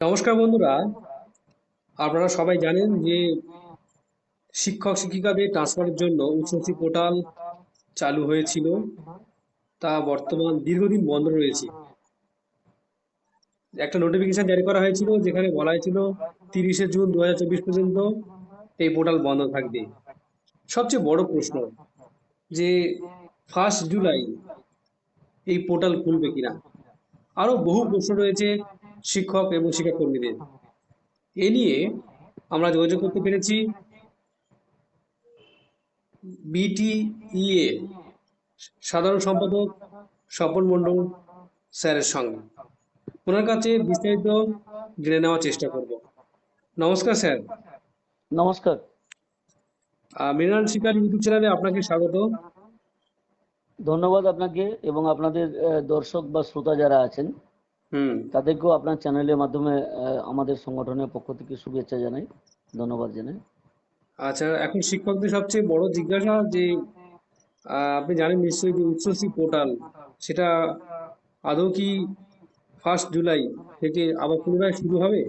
নমস্কার বন্ধুরা, আপনারা সবাই জানেন যে শিক্ষক শিক্ষিকাদের ট্রান্সফারের জন্য উচ্চশিক্ষা পোর্টাল চালু হয়েছিল। তা বর্তমান দীর্ঘদিন বন্ধ রয়েছে। একটা নোটিফিকেশন জারি করা হয়েছিল যেখানে বলা হয়েছিল 30শে জুন 2024 পর্যন্ত এই পোর্টাল বন্ধ থাকবে। সবচেয়ে বড় প্রশ্ন যে 1 জুলাই এই পোর্টাল খুলবে কিনা। আরো বহু প্রশ্ন রয়েছে শিক্ষক এবং শিক্ষাকর্মীদের। এ নিয়ে আমরা যোগাযোগ করতে পেরেছি বিটিইএ সাধারণ সম্পাদক স্বপন মণ্ডল স্যারের সঙ্গে। ওনার কাছে বিস্তারিত জেনে নেওয়ার চেষ্টা করব। নমস্কার স্যার। নমস্কার। মৃণাল শিকার ইউটিউব চ্যানেলে আপনাকে স্বাগত। ধন্যবাদ আপনাকে এবং আপনাদের দর্শক বা শ্রোতা যারা আছেন তাদেরকেও আপনার চ্যানেলের মাধ্যমে আমাদের সংগঠনের পক্ষ থেকে শুভেচ্ছা জানাই, ধন্যবাদ জানাই। আচ্ছা, এখন শিক্ষকদের সবচেয়ে বড় জিজ্ঞাসা যে আপনি জানেন নিশ্চয়ই যে উচ্চশিক্ষা পোর্টাল সেটা আদৌ কি 1 জুলাই থেকে আবার পুনরায় শুরু হবে?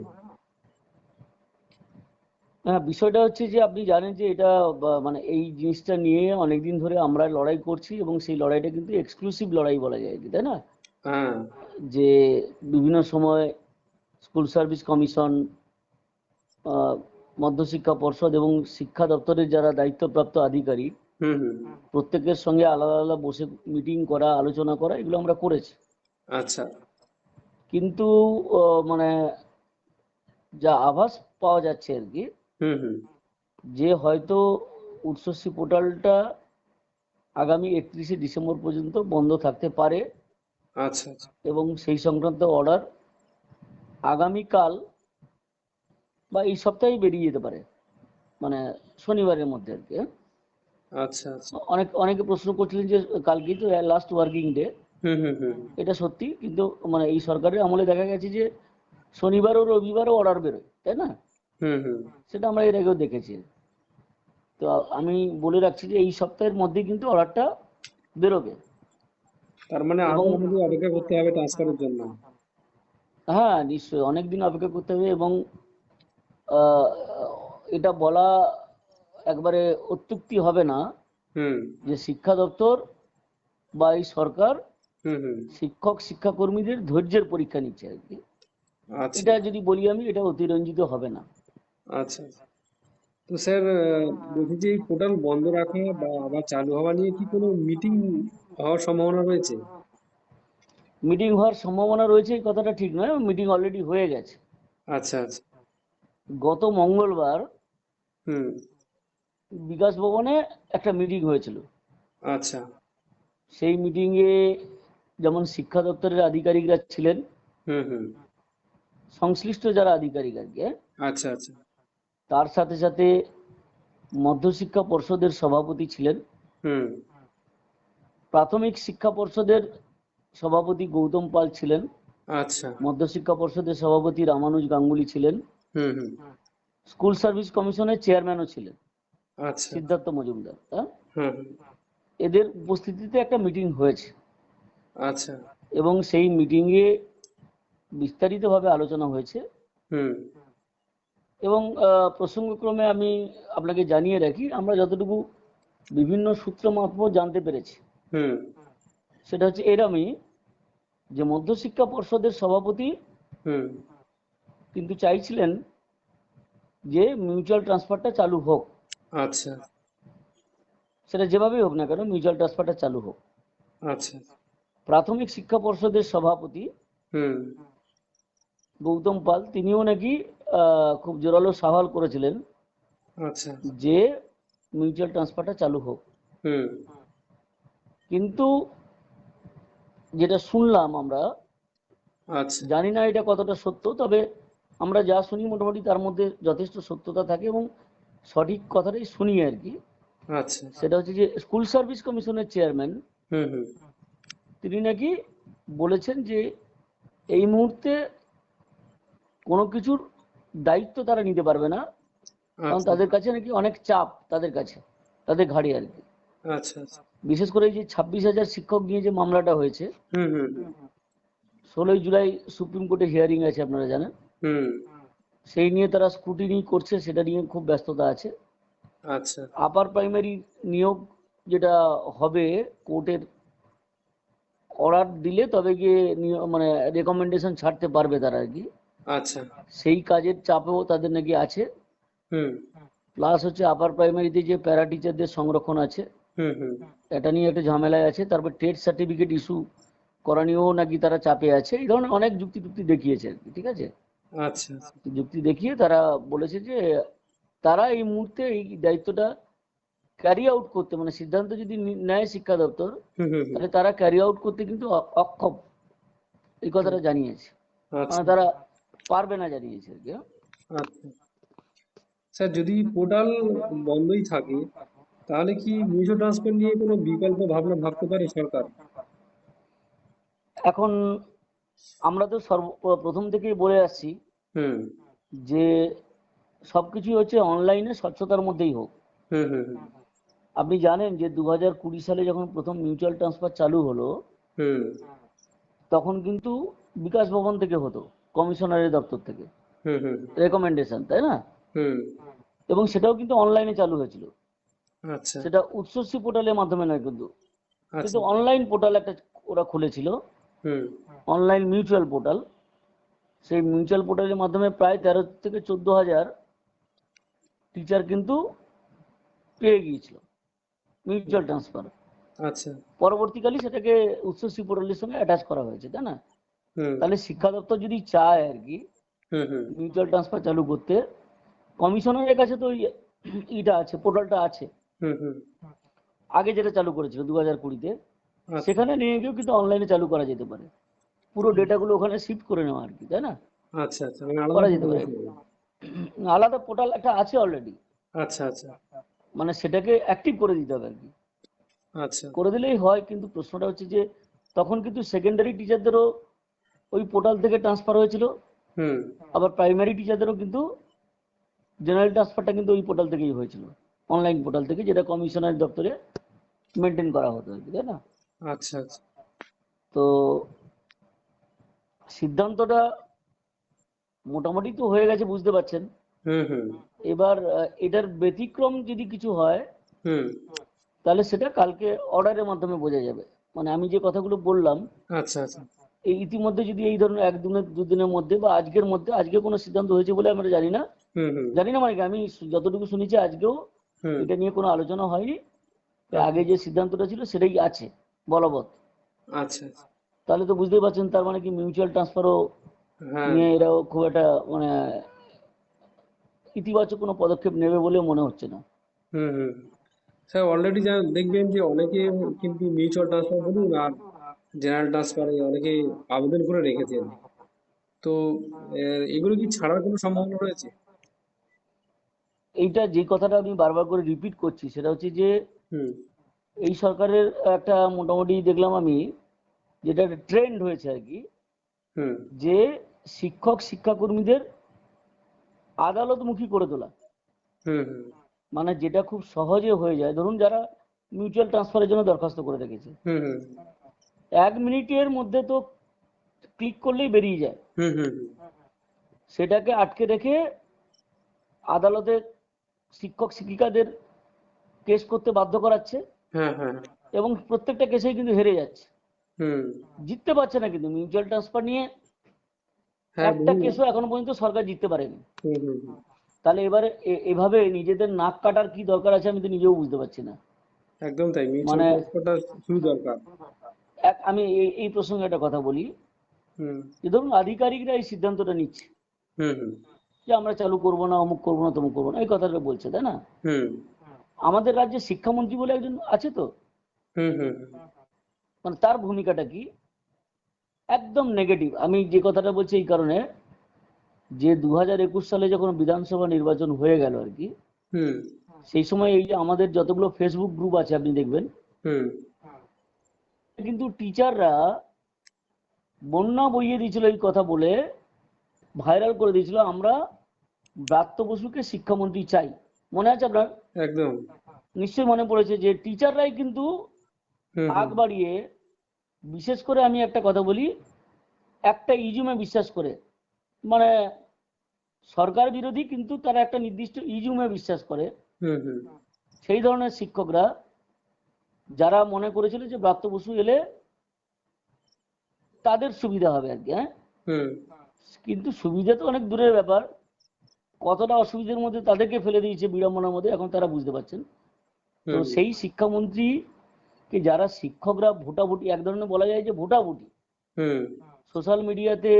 হ্যাঁ, বিষয়টা হচ্ছে যে আপনি জানেন যে এটা মানে এই জিনিসটা নিয়ে অনেকদিন ধরে আমরা লড়াই করছি এবং সেই লড়াইটা কিন্তু এক্সক্লুসিভ লড়াই বলা যায়, তাই না? হ্যাঁ। যে বিভিন্ন সময় স্কুল সার্ভিস কমিশন, মধ্যশিক্ষা পর্ষদ এবং শিক্ষা দপ্তরের যারা দায়িত্বপ্রাপ্ত আধিকারিক প্রত্যেকের সঙ্গে আলাদা আলাদা বসে মিটিং করা, আলোচনা করা, এগুলো আমরা করেছি। আচ্ছা। কিন্তু মানে যা আভাস পাওয়া যাচ্ছে আর কি, যে হয়তো উচ্চশিক্ষা পোর্টালটা আগামী 31শে ডিসেম্বর পর্যন্ত বন্ধ থাকতে পারে। আচ্ছা। এবং সেই সংক্রান্ত অর্ডার আগামীকাল বা এই সপ্তাহেই বেরিয়ে যেতে পারে, মানে শনিবারের মধ্যে আর কি। আচ্ছা। আচ্ছা। অনেকে প্রশ্ন করছিলেন যে কালকেই তো লাস্ট ওয়ার্কিং ডে। এটা সত্যি, কিন্তু মানে এই সরকারের আমলে দেখা গেছে যে শনিবার ও রবিবারও অর্ডার বেরোয়, তাই না? সেটা আমরা এর আগেও দেখেছি। তো আমি বলে রাখছি যে এই সপ্তাহের মধ্যে কিন্তু অর্ডারটা বেরোবে। তার মানে আরো এবং আমাদের অপেক্ষা করতে হবে ট্রান্সফারের জন্য। হ্যাঁ, নিশ্চয়ই অনেকদিন অপেক্ষা করতে হবে। এবং এটা বলা একবারে অত্যুক্তি হবে না যে শিক্ষা দপ্তর বা এই সরকার শিক্ষক শিক্ষাকর্মীদের ধৈর্যের পরীক্ষা নিচ্ছে আর কি। আচ্ছা। এটা যদি বলি আমি, এটা অতিরঞ্জিত হবে না। আচ্ছা। তো স্যার, বলছি যে এই পোর্টাল বন্ধ রাখা বা আবার চালু হওয়া নিয়ে কি কোনো মিটিং হওয়ার সম্ভাবনা রয়েছে? মিটিং হওয়ার সম্ভাবনা রয়েছে এই কথাটা ঠিক নয়, মিটিং অলরেডি হয়ে গেছে। আচ্ছা। আচ্ছা। গত মঙ্গলবার হুম। বিকাশ ভবনে একটা মিটিং হয়েছিল। আচ্ছা। সেই মিটিংয়ে যেমন শিক্ষা দপ্তরের আধিকারিকরা ছিলেন, সংশ্লিষ্ট যারা আধিকারিক আর কি, আচ্ছা। আচ্ছা। তার সাথে সাথে মধ্যশিক্ষা পর্ষদের সভাপতি ছিলেন, প্রাথমিক শিক্ষা পর্ষদের সভাপতি গৌতম পাল ছিলেন, আচ্ছা। মধ্যশিক্ষা পর্ষদের সভাপতি রামানুজ গাঙ্গুলি ছিলেন, স্কুল সার্ভিস কমিশনের চেয়ারম্যানও ছিলেন আচ্ছা। সিদ্ধার্থ মজুমদার। এদের উপস্থিতিতে একটা মিটিং হয়েছে আচ্ছা। এবং সেই মিটিংয়ে বিস্তারিতভাবে আলোচনা হয়েছে। এবং প্রসঙ্গক্রমে আমি আপনাকে জানিয়ে রাখি, আমরা যতটুকু বিভিন্ন সূত্র মারফত জানতে পেরেছি সেটা হচ্ছে এরমই, যে মধ্যশিক্ষা পর্ষদের সভাপতি কিন্তু চাইছিলেন যে মিউচুয়াল ট্রান্সফারটা চালু হোক। আচ্ছা। সেটা যেভাবেই হোক না কেন, মিউচুয়াল ট্রান্সফারটা চালু হোক। আচ্ছা। প্রাথমিক শিক্ষা পর্ষদের সভাপতি গৌতম পাল তিনিও নাকি খুব জোরালো সওয়াল করেছিলেন আচ্ছা। যে মিউচুয়াল ট্রান্সফারটা চালু হোক। কিন্তু যেটা শুনলাম আমরা, আচ্ছা। জানি না এটা কতটা সত্য, তবে আমরা যা শুনি মোটামুটি তার মধ্যে যথেষ্ট সত্যতা থাকে এবং সঠিক কথাটাই শুনি আর কি। আচ্ছা। সেটা হচ্ছে যে স্কুল সার্ভিস কমিশনের চেয়ারম্যান তিনি নাকি বলেছেন যে এই মুহূর্তে কোনো কিছুর দায়িত্ব তারা নিতে পারবে না, কারণ তাদের কাছে নাকি অনেক চাপ, তাদের কাছে, তাদের ঘাড়ে আর কি। আচ্ছা। বিশেষ করে যে 26,000 শিক্ষক নিয়ে যে মামলাটা হয়েছে, 16ই জুলাই সুপ্রিম কোর্টে হিয়ারিং আছে, আপনারা জানেন। হুম। সেই নিয়ে তারা স্ক্রুটিনি করছে, সেটা নিয়ে খুব ব্যস্ততা আছে। আচ্ছা। আপার প্রাইমারি নিয়োগ যেটা হবে, কোর্টের অর্ডার দিলে তবে গিয়ে মানে রেকমেন্ডেশন ছাড়তে পারবে তারা আর কি। আচ্ছা। সেই কাজের চাপেও তাদের নাকি আছে। হুম। প্লাস হচ্ছে আপার প্রাইমারিতে যে প্যারা টিচারদের সংরক্ষণ আছে, হুম। হুম। এটা নিয়ে একটা ঝামেলায় আছে। তারপর টেট সার্টিফিকেট ইস্যু করা নিয়েও নাকি তারা চাপে আছে। এই ধরনের অনেক যুক্তি টুক্তি দেখিয়েছে আর কি, ঠিক আছে। আচ্ছা। আচ্ছা। যুক্তি দেখিয়ে তারা বলেছে যে তারা এই মুহূর্তে এই দায়িত্বটা ক্যারি আউট করতে, মানে সিদ্ধান্ত যদি নেয় শিক্ষা দপ্তর, হুম। হুম। হুম। তাহলে তারা ক্যারি আউট করতে কিন্তু অক্ষম, এই কথাটা জানিয়েছে। মানে আচ্ছা। তারা পারবে না জানিয়েছে আর কি, হ্যাঁ। আচ্ছা স্যার, যদি পোর্টাল বন্ধই থাকে তাহলে কি মিউচুয়াল ট্রান্সফার নিয়ে কোনো বিকল্প ভাবনা ভাবতে পারে সরকার? এখন আমরা তো প্রথম থেকেই বলে আসছি হুম। যে সবকিছুই হচ্ছে অনলাইনে স্বচ্ছতার মধ্যেই হোক। হুম। হুম। হুম। আপনি জানেন যে 2020 সালে যখন প্রথম মিউচুয়াল ট্রান্সফার চালু হলো, হুম। তখন কিন্তু বিকাশ ভবন থেকে হতো, কমিশনারের দপ্তর থেকে হুম। হুম। রেকমেন্ডেশন, তাই না? হুম। এবং সেটাও কিন্তু অনলাইনে চালু হয়েছিল। আচ্ছা। সেটা উৎসশ্রী পোর্টালের মাধ্যমে নয় কিন্তু, আচ্ছা। কিন্তু অনলাইন পোর্টাল একটা ওরা খুলেছিল, হুম। Online mutual portal. সেই মিউচুয়াল পোর্টালের মাধ্যমে প্রায় 13 থেকে 14 হাজার টিচার কিন্তু পেয়ে গিয়েছিল মিউচুয়াল ট্রান্সফার। আচ্ছা। পরবর্তীকালে সেটাকে উচ্চশিক্ষা পোর্টালের সঙ্গে অ্যাটাচ করা হয়েছে, তাই না? হুম। তাহলে শিক্ষা দপ্তর যদি চায় আর কি হুম। হুম। মিউচুয়াল ট্রান্সফার চালু করতে, কমিশনারের কাছে তো ইটা আছে, পোর্টালটা আছে, হুম। হুম। আগে যেটা চালু করেছিল 2020-তে। আচ্ছা। সেখানে নিয়ে গিয়েও কিন্তু অনলাইনে চালু করা যেতে পারে, পুরো ডেটাগুলো ওখানে শিফট করে নেওয়া আর কি, তাই না? আচ্ছা। আচ্ছা, মানে আলাদা করা যেতে পোর্টাল পারে। আছে? আলাদা পোর্টাল একটা আছে অলরেডি, আচ্ছা। আচ্ছা। মানে সেটাকে অ্যাক্টিভ করে দিতে হবে আর কি। আচ্ছা। করে দিলেই হয়, কিন্তু প্রশ্নটা হচ্ছে যে তখন কিন্তু সেকেন্ডারি টিচারদেরও ওই পোর্টাল থেকে ট্রান্সফার হয়েছিল, হুম। আবার প্রাইমারি টিচারদেরও কিন্তু জেনারেল ট্রান্সফারটা কিন্তু ওই পোর্টাল থেকেই হয়েছিল, অনলাইন পোর্টাল থেকে, যেটা কমিশনার দপ্তরে মেনটেন করা হতো আর কি, তাই না? আচ্ছা। আচ্ছা। তো সিদ্ধান্তটা মোটামুটি তো হয়ে গেছে, বুঝতে পারছেন। হুম। হুম। এবার এটার ব্যতিক্রম যদি কিছু হয়, হুম। তাহলে সেটা কালকে অর্ডারের মাধ্যমে বোঝা যাবে। মানে আমি যে কথাগুলো বললাম, আচ্ছা। আচ্ছা। এই ইতিমধ্যে যদি এই ধরনের একদিনের দুদিনের মধ্যে বা আজকের মধ্যে, আজকে কোনো সিদ্ধান্ত হয়েছে বলে আমরা জানি না। হুম। হুম। জানি না মানে কি, আমি যতটুকু শুনেছি আজকেও হুম। এটা নিয়ে কোনো আলোচনা হয়নি। আচ্ছা। আগে যে সিদ্ধান্তটা ছিল সেটাই আছে বলবৎ। আচ্ছা। আচ্ছা। তাহলে তো বুঝতেই পারছেন, তার মানে কি মিউচুয়াল ট্রান্সফারও হ্যাঁ। নিয়ে এরাও খুব একটা মানে ইতিবাচক কোনো পদক্ষেপ নেবে বলে মনে হচ্ছে না। হুম। হুম। স্যার, অলরেডি যা দেখবেন যে অনেকে কিন্তু মিউচুয়াল ট্রান্সফার বলুন আর জেনারেল ট্রান্সফারে অনেকে আবেদন করে রেখেছেন। তো এগুলো কি ছাড়ার কোনো সম্ভাবনা রয়েছে? এইটা যে কথাটা আমি বারবার করে রিপিট করছি, সেটা হচ্ছে যে হুম। এই সরকারের একটা মোটামুটি দেখলাম আমি, যেটা একটা ট্রেন্ড হয়েছে আর কি, হুম। যে শিক্ষক শিক্ষাকর্মীদের আদালতমুখী করে তোলা। হুম। হুম। মানে যেটা খুব সহজে হয়ে যায়, ধরুন যারা মিউচুয়াল ট্রান্সফারের জন্য দরখাস্ত করে রেখেছে, হুম। হুম। 1 মিনিটের মধ্যে তো ক্লিক করলেই বেরিয়ে যায়। হুম। হুম। সেটাকে আটকে রেখে আদালতে শিক্ষক শিক্ষিকাদের কেস করতে বাধ্য করাচ্ছে, হ্যাঁ। হ্যাঁ। এবং প্রত্যেকটা কেসেই কিন্তু হেরে যাচ্ছে, হুম। জিততে পারছে না। কিন্তু মিউচুয়াল ট্রান্সফার নিয়ে হ্যাঁ, একটা বলুন। কেসও এখনো পর্যন্ত সরকার জিততে পারেনি। হুম। হুম। হুম। তাহলে এবারে এভাবে নিজেদের নাক কাটার কি দরকার আছে, আমি তো নিজেও বুঝতে পারছি না। একদম তাই, মিউচুয়াল মানে ট্রান্সফারটা শুরু দরকার। আমি এই প্রসঙ্গে একটা কথা বলি, হুম। যে ধরুন আধিকারিকরা এই সিদ্ধান্তটা নিচ্ছে হুম। হুম। যে আমরা চালু করবো না, অমুক করবো না, তমুক করবো না, এই কথাটা বলছে, তাই না? হুম। আমাদের রাজ্যে শিক্ষামন্ত্রী বলে একজন আছে তো, হুম। হুম। মানে তার ভূমিকাটা কি? একদম নেগেটিভ। আমি যে কথাটা বলছি এই কারণে, যে 2021 সালে যখন বিধানসভা নির্বাচন হয়ে গেল আর কি, হুম। সেই সময় এই যে আমাদের যতগুলো ফেসবুক গ্রুপ আছে আপনি দেখবেন, হুম। কিন্তু টিচাররা বন্যা বইয়ে দিয়েছিল এই কথা বলে, ভাইরাল করে দিয়েছিল, আমরা ব্রাত্য বসুকে শিক্ষামন্ত্রী চাই। মনে আছে আপনার? একদম। নিশ্চয়ই মনে পড়েছে যে টিচাররাই কিন্তু হুম। আগ হুম। বাড়িয়ে, বিশেষ করে আমি একটা কথা বলি, একটা ইজুমে বিশ্বাস করে, মানে সরকার বিরোধী কিন্তু তারা একটা নির্দিষ্ট ইজুমে বিশ্বাস করে, সেই ধরনের শিক্ষকরা যারা মনে করেছিল যে ব্রাত্য বসু এলে তাদের সুবিধা হবে আর কি। হ্যাঁ, কিন্তু সুবিধা তো অনেক দূরের ব্যাপার, কতটা অসুবিধার মধ্যে তাদেরকে ফেলে দিয়েছে বিড়ম্বনার মধ্যে এখন তারা বুঝতে পারছেন। তো সেই শিক্ষামন্ত্রীকে যারা শিক্ষকরা ভোটাভুটি, এক ধরনের বলা যায় যে ভোটাভুটি, সোশ্যাল মিডিয়াতে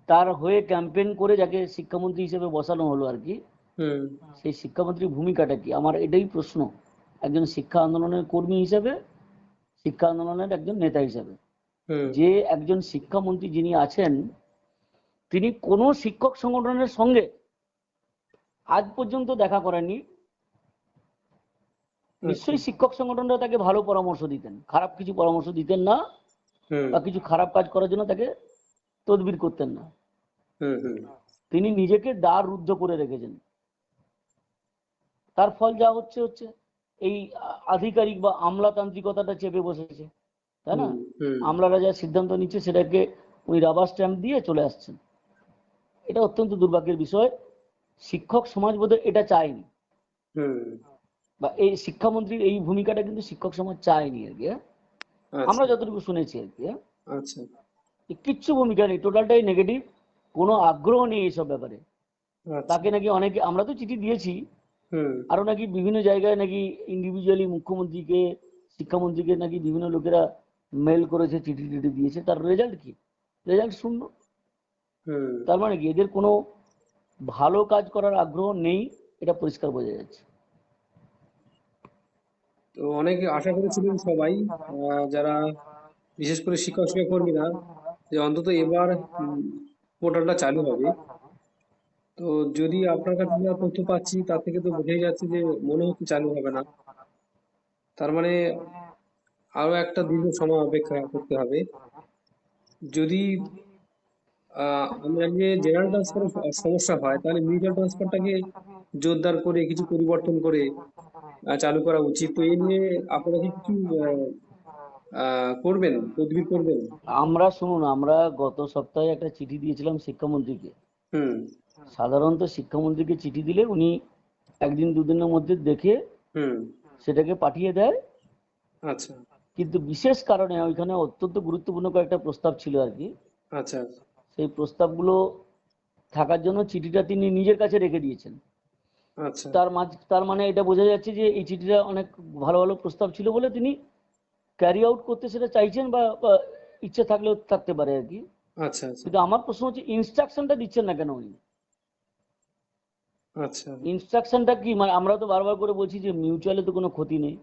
তার হয়ে ক্যাম্পেইন করে যাকে শিক্ষামন্ত্রী হিসেবে বসানো হলো আর কি, সেই শিক্ষামন্ত্রীর ভূমিকাটা কি, আমার এটাই প্রশ্ন একজন শিক্ষা আন্দোলনের কর্মী হিসেবে, শিক্ষা আন্দোলনের একজন নেতা হিসেবে। যে একজন শিক্ষামন্ত্রী যিনি আছেন, তিনি কোনো শিক্ষক সংগঠনের সঙ্গে আজ পর্যন্ত দেখা করেননি। নিশ্চয়ই শিক্ষক সংগঠনরা তাকে ভালো পরামর্শ দিতেন, খারাপ কিছু পরামর্শ দিতেন না, বা কিছু খারাপ কাজ করার জন্য তাকে তদবির করতেন না। তিনি নিজেকে দ্বার রুদ্ধ করে রেখেছেন। তার ফল যা হচ্ছে হচ্ছে, এই আধিকারিক বা আমলাতান্ত্রিকতাটা চেপে বসেছে, তাই না? আমলারা যা সিদ্ধান্ত নিচ্ছে সেটাকে উনি রাবার স্ট্যাম্প দিয়ে চলে আসছেন। এটা অত্যন্ত দুর্ভাগ্যের বিষয়। শিক্ষক সমাজ বোধহয় এটা চায়নি, বা এই শিক্ষামন্ত্রীর এই ভূমিকাটা কিন্তু শিক্ষক সমাজ চায়নি আর কি। আমরা যতটুকু শুনেছি আর কি, কিচ্ছু ভূমিকা নেই, টোটালটাই নেগেটিভ, কোনো আগ্রহ নেই এইসব ব্যাপারে। তাকে নাকি অনেকে, আমরা তো চিঠি দিয়েছি, আরো নাকি বিভিন্ন জায়গায় নাকি ইন্ডিভিজুয়ালি মুখ্যমন্ত্রীকে, শিক্ষামন্ত্রীকে নাকি বিভিন্ন লোকেরা মেল করেছে, চিঠি টিঠি দিয়েছে। তার রেজাল্ট কি? রেজাল্ট শূন্য। তার মানে কি এদের কোনো ভালো কাজ করার আগ্রহ নেই, এটা পরিষ্কার বোঝা যাচ্ছে। তো অনেকে আশা করেছিলেন সবাই, যারা বিশেষ করে শিক্ষক শিক্ষাকর্মীরা, যে অন্তত এবার পোর্টালটা চালু হবে। তো যদি আপনার কাছে যা তথ্য পাচ্ছি তার থেকে তো বোঝাই যাচ্ছে যে মনে হচ্ছে চালু হবে না। তার মানে আরো একটা দীর্ঘ সময় অপেক্ষা করতে হবে। যদি আমরা যে জেনারেল ট্রান্সফারের সমস্যা হয়, তাহলে মিউচুয়াল ট্রান্সফারটাকে জোরদার করে কিছু পরিবর্তন করে চালু করা উচিত। তো এই নিয়ে আপনারা কি কিছু করবেন, তদবির করবেন? আমরা শুনুন, আমরা গত সপ্তাহে একটা চিঠি দিয়েছিলাম শিক্ষামন্ত্রীকে। সাধারণত শিক্ষামন্ত্রীকে চিঠি দিলে উনি একদিন দুদিনের মধ্যে দেখে সেটাকে পাঠিয়ে দেয়। আচ্ছা। কিন্তু বিশেষ কারণে ওইখানে অত্যন্ত গুরুত্বপূর্ণ কয়েকটা প্রস্তাব ছিল আর কি। আচ্ছা। সেই প্রস্তাবগুলো থাকার জন্য চিঠিটা তিনি নিজের কাছে রেখে দিয়েছেন। আচ্ছা। তার মানে এটা বোঝা যাচ্ছে যে এই চিঠিটা অনেক ভালো ভালো প্রস্তাব ছিল বলে তিনি ক্যারি আউট করতে সেটা চাইছেন, বা ইচ্ছে থাকলেও থাকতে পারে আর কি। আচ্ছা। আচ্ছা। কিন্তু আমার প্রশ্ন হচ্ছে ইনস্ট্রাকশনটা দিচ্ছেন না কেন উনি? আচ্ছা। ইনস্ট্রাকশনটা কি? মানে আমরা তো বারবার করে বলছি যে মিউচুয়ালে তো কোনো ক্ষতি নেই,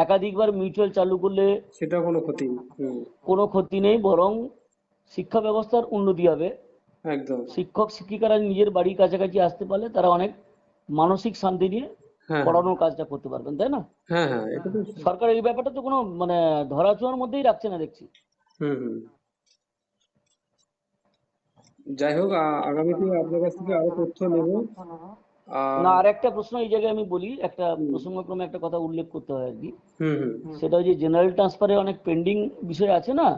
একাধিকবার মিউচুয়াল চালু করলে সেটা কোনো ক্ষতি নেই, কোনো ক্ষতি নেই, বরং শিক্ষা ব্যবস্থার উন্নতি হবে। একদম। শিক্ষক শিক্ষিকারা নিজের বাড়ির কাছাকাছি আসতে পারলে তারা অনেক মানসিক শান্তি নিয়ে পড়ানোর কাজটা করতে পারবেন, তাই না? হ্যাঁ, হ্যাঁ, এটা তো সরকার এই ব্যাপারটা তো কোনো মানে ধরাছোঁয়ার মধ্যেই রাখছে না দেখছি। যাই হোক, আগামীতে আপনার কাছ থেকে আরো তথ্য নেব। না, আর একটা প্রশ্ন এই জায়গায় আমি বলি, একটা প্রসঙ্গক্রমে একটা কথা উল্লেখ করতে হয় আর কি। সেটা হচ্ছে জেনারেল ট্রান্সফারে অনেক পেন্ডিং বিষয় আছে না,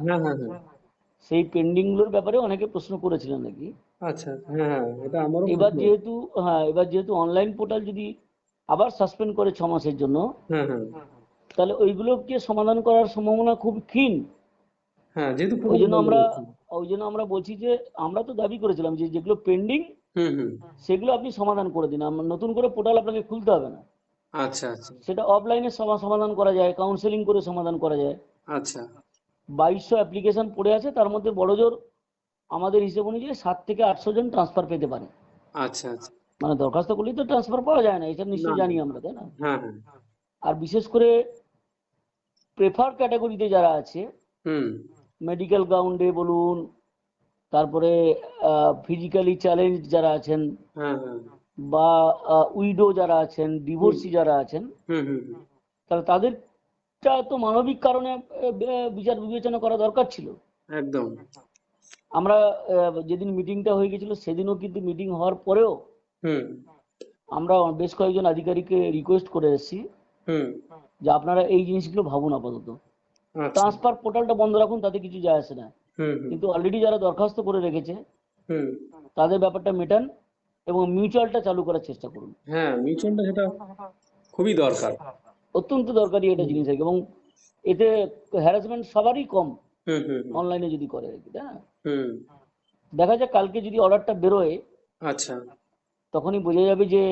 সেই পেন্ডিং গুলোর ব্যাপারে অনেকে প্রশ্ন করেছিলেন নাকি। আচ্ছা। হ্যাঁ, এটা আমারও এবার যেহেতু অনলাইন পোর্টাল যদি আবার সাসপেন্ড করে 6 মাসের জন্য, তাহলে ওইগুলোকে সমাধান করার সম্ভাবনা খুব ক্ষীণ। যেহেতু ওই জন্য আমরা বলছি যে আমরা তো দাবি করেছিলাম যে যেগুলো পেন্ডিং সেগুলো আপনি সমাধান করে দিন, নতুন করে পোর্টাল আপনাকে খুলতে হবে না। আচ্ছা। আচ্ছা। সেটা অফলাইনে সমাধান করা যায়, কাউন্সেলিং করে সমাধান করা যায়। আচ্ছা। 2200 অ্যাপ্লিকেশন পড়ে আছে, তার মধ্যে বড়জোর আমাদের হিসেব অনুযায়ী 7 থেকে 800 জন ট্রান্সফার পেতে পারে। আচ্ছা। আচ্ছা। মানে দরখাস্ত করলেই তো ট্রান্সফার পাওয়া যায় না, এটা নিশ্চয়ই জানি আমরা, তাই না? আর বিশেষ করে প্রেফার ক্যাটাগরিতে যারা আছে, মেডিকেল গ্রাউন্ডে বলুন, তারপরে ফিজিক্যালি চ্যালেঞ্জ যারা আছেন, বা উইডো যারা আছেন, ডিভোর্সি যারা আছেন, তাহলে তাদেরটা তো মানবিক কারণে বিচার বিবেচনা করা দরকার ছিল। একদম। আমরা যেদিন মিটিংটা হয়ে গেছিল সেদিনও কিন্তু মিটিং হওয়ার পরেও আমরা বেশ কয়েকজন আধিকারিককে রিকোয়েস্ট করে এসেছি যে আপনারা এই জিনিসগুলো ভাবুন আপাতত। ট্রান্সফার পোর্টালটা বন্ধ রাখুন, তাতে কিছু যায় আসে না, কিন্তু অলরেডি যারা দরখাস্ত করে রেখেছে তাদের ব্যাপারটা মেটান এবং মিউচুয়ালটা চালু করার চেষ্টা করুন। হ্যাঁ, মিউচুয়ালটা সেটা খুবই দরকার। অত্যন্ত দরকারি এটা হুম জিনিস আছে, এবং এতে হ্যারাসমেন্ট সবারই কম হুম হুম অনলাইনে যদি করে আর কি, তাই না? হুম। দেখা যাক কালকে যদি অর্ডারটা বেরোয় আচ্ছা। তখনই বোঝা যাবে যে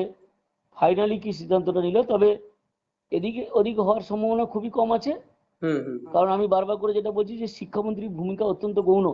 ফাইনালি কি সিদ্ধান্তটা নিল। তবে এদিকে ওদিকে হওয়ার সম্ভাবনা খুবই কম আছে, হুম হুম কারণ আমি বারবার করে যেটা বলছি যে শিক্ষামন্ত্রীর ভূমিকা অত্যন্ত গৌণ।